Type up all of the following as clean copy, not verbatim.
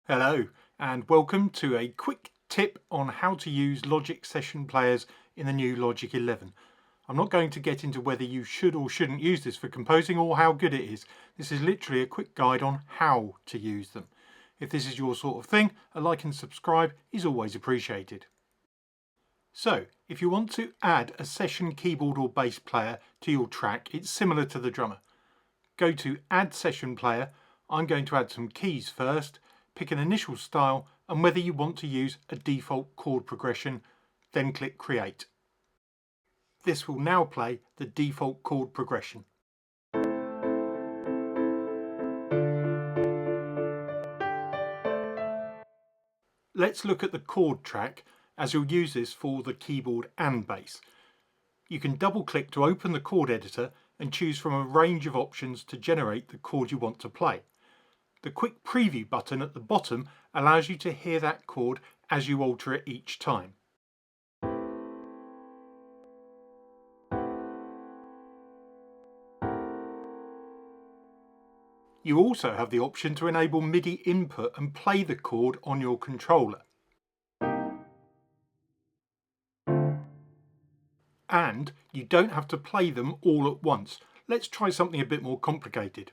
Hello and welcome to a quick tip on how to use Logic session players in the new Logic 11. I'm not going to get into whether you should or shouldn't use this for composing or how good it is. This is literally a quick guide on how to use them. If this is your sort of thing, a like and subscribe is always appreciated. So, if you want to add a session keyboard or bass player to your track, it's similar to the drummer. Go to Add Session Player. I'm going to add some keys first, pick an initial style and whether you want to use a default chord progression, then click Create. This will now play the default chord progression. Let's look at the chord track, as you'll use this for the keyboard and bass. You can double click to open the chord editor and choose from a range of options to generate the chord you want to play. The quick preview button at the bottom allows you to hear that chord as you alter it each time. You also have the option to enable MIDI input and play the chord on your controller. And you don't have to play them all at once. Let's try something a bit more complicated.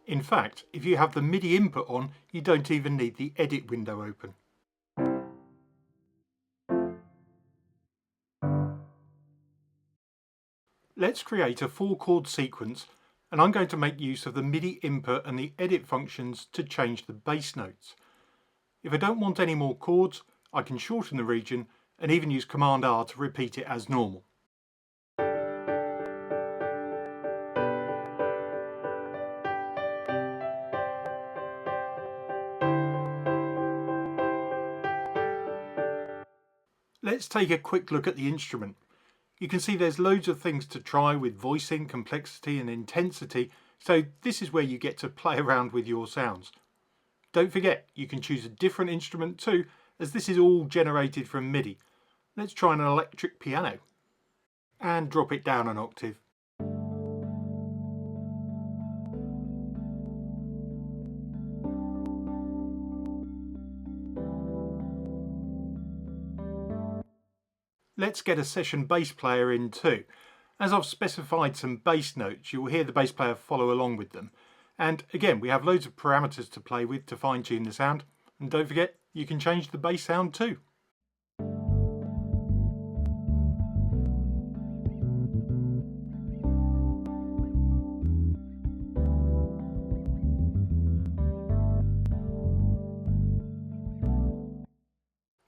In fact, if you have the MIDI input on, you don't even need the edit window open. Let's create a 4-chord sequence, and I'm going to make use of the MIDI input and the edit functions to change the bass notes. If I don't want any more chords, I can shorten the region and even use Command R to repeat it as normal. Let's take a quick look at the instrument. You can see there's loads of things to try with voicing, complexity and intensity, so this is where you get to play around with your sounds. Don't forget, you can choose a different instrument too, as this is all generated from MIDI. Let's try an electric piano and drop it down an octave. Let's get a session bass player in too. As I've specified some bass notes, you'll hear the bass player follow along with them. And again, we have loads of parameters to play with to fine tune the sound. And don't forget, you can change the bass sound too.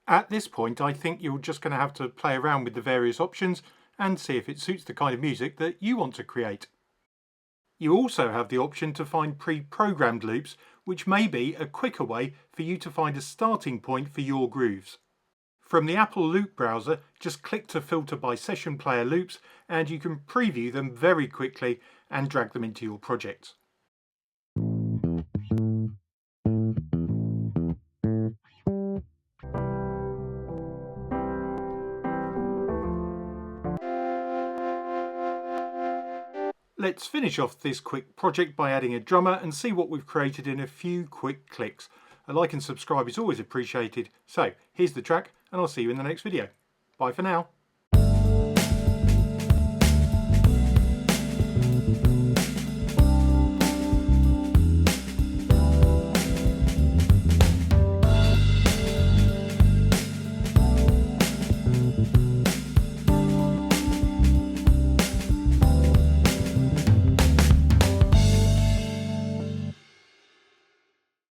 At this point, I think you're just going to have to play around with the various options and see if it suits the kind of music that you want to create. You also have the option to find pre-programmed loops, which may be a quicker way for you to find a starting point for your grooves. From the Apple Loop browser, just click to filter by session player loops and you can preview them very quickly and drag them into your projects. Let's finish off this quick project by adding a drummer and see what we've created in a few quick clicks. A like and subscribe is always appreciated. So here's the track and I'll see you in the next video. Bye for now.